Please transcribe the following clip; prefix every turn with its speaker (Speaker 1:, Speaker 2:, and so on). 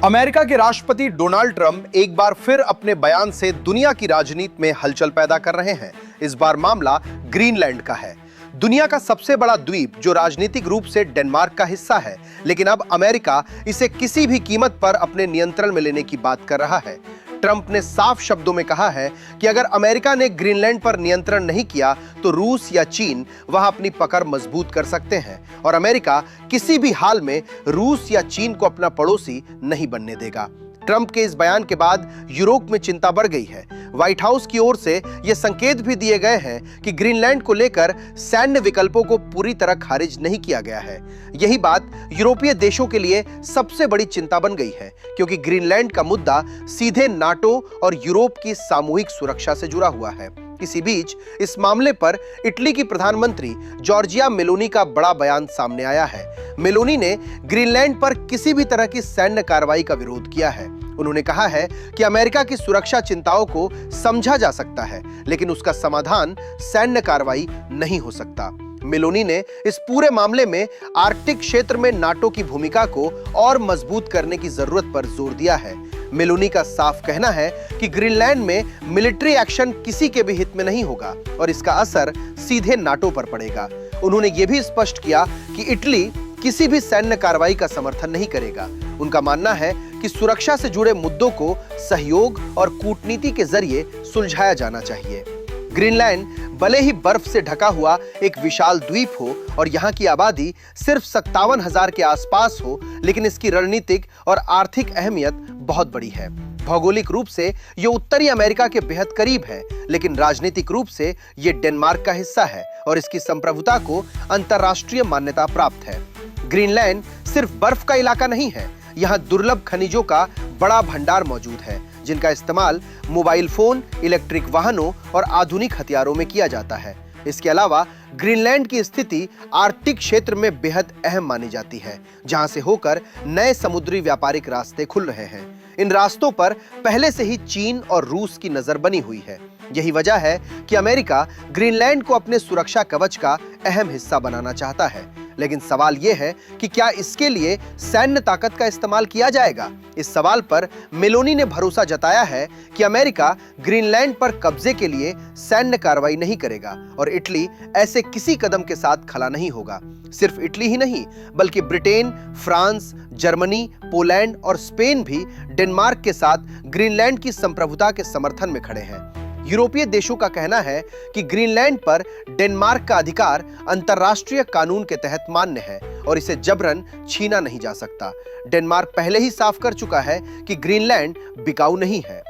Speaker 1: America के राष्ट्रपति Donald Trump एक बार फिर अपने बयान से दुनिया की राजनीति में हलचल पैदा कर रहे हैं। इस बार मामला ग्रीनलैंड का है। दुनिया का सबसे बड़ा द्वीप जो राजनीतिक रूप से डेनमार्क का हिस्सा है, लेकिन अब अमेरिका इसे किसी भी कीमत पर अपने नियंत्रण में लेने की बात कर रहा है। ट्रंप ने साफ शब्दों में कहा है कि अगर अमेरिका ने ग्रीनलैंड पर नियंत्रण नहीं किया तो रूस या चीन वहां अपनी पकड़ मजबूत कर सकते हैं और अमेरिका किसी भी हाल में रूस या चीन को अपना पड़ोसी नहीं बनने देगा। ट्रंप के इस बयान के बाद यूरोप में चिंता बढ़ गई है। व्हाइट हाउस की ओर से यह संकेत भी दिए गए हैं कि ग्रीनलैंड को लेकर सैन्य विकल्पों को पूरी तरह खारिज नहीं किया गया है। यही बात यूरोपीय देशों के लिए सबसे बड़ी चिंता बन गई है, क्योंकि ग्रीनलैंड का मुद्दा सीधे नाटो और यूरोप की सामूहिक सुरक्षा से जुड़ा हुआ है। इसी बीच इस मामले पर इटली की प्रधानमंत्री जॉर्जिया मेलोनी का बड़ा बयान सामने आया है। मेलोनी ने ग्रीनलैंड पर किसी भी तरह की सैन्य कार्रवाई का विरोध किया है। उन्होंने कहा है कि अमेरिका की सुरक्षा चिंताओं को समझा जा सकता है, लेकिन उसका समाधान सैन्य कार्रवाई नहीं हो सकता। मेलोनी ने इस पूरे मामले में आर्कटिक क्षेत्र में नाटो की भूमिका को और मजबूत करने की जरूरत पर जोर दिया है। मेलोनी का साफ कहना है कि ग्रीनलैंड में मिलिट्री एक्शन किसी के भी हित में नहीं होगा और इसका असर सीधे नाटो पर पड़ेगा। उन्होंने यह भी स्पष्ट किया कि इटली किसी भी सैन्य कार्रवाई का समर्थन नहीं करेगा। उनका मानना है कि सुरक्षा से जुड़े मुद्दों को सहयोग और कूटनीति के जरिए सुलझाया जाना चाहिए। ग्रीनलैंड भले ही बर्फ से ढका हुआ एक विशाल द्वीप हो और यहाँ की आबादी सिर्फ 57,000 के आसपास हो, लेकिन इसकी रणनीतिक और आर्थिक अहमियत बहुत बड़ी है। भौगोलिक रूप से ये उत्तरी अमेरिका के बेहद करीब है, लेकिन राजनीतिक रूप से ये डेनमार्क का हिस्सा है और इसकी संप्रभुता को अंतर्राष्ट्रीय मान्यता प्राप्त है। ग्रीनलैंड सिर्फ बर्फ का इलाका नहीं है, यहाँ दुर्लभ खनिजों का बड़ा भंडार मौजूद है, जिनका इस्तेमाल मोबाइल फोन, इलेक्ट्रिक वाहनों और आधुनिक हथियारों में किया जाता है। इसके अलावा ग्रीनलैंड की स्थिति आर्कटिक क्षेत्र में बेहद अहम मानी जाती है, जहां से होकर नए समुद्री व्यापारिक रास्ते खुल रहे हैं। इन रास्तों पर पहले से ही चीन और रूस की नजर बनी हुई है। यही वजह है कि अमेरिका ग्रीनलैंड को अपने सुरक्षा कवच का अहम हिस्सा बनाना चाहता है। लेकिन सवाल यह है कि क्या इसके लिए सैन्य ताकत का इस्तेमाल किया जाएगा? इस सवाल पर मेलोनी ने भरोसा जताया है कि अमेरिका ग्रीनलैंड पर कब्जे के लिए सैन्य कार्रवाई नहीं करेगा और इटली ऐसे किसी कदम के साथ खड़ा नहीं होगा। सिर्फ इटली ही नहीं, बल्कि ब्रिटेन, फ्रांस, जर्मनी, पोलैंड और स्पेन भी डेनमार्क के साथ ग्रीनलैंड की संप्रभुता के समर्थन में खड़े हैं। यूरोपीय देशों का कहना है कि ग्रीनलैंड पर डेनमार्क का अधिकार अंतर्राष्ट्रीय कानून के तहत मान्य है और इसे जबरन छीना नहीं जा सकता। डेनमार्क पहले ही साफ कर चुका है कि ग्रीनलैंड बिकाऊ नहीं है।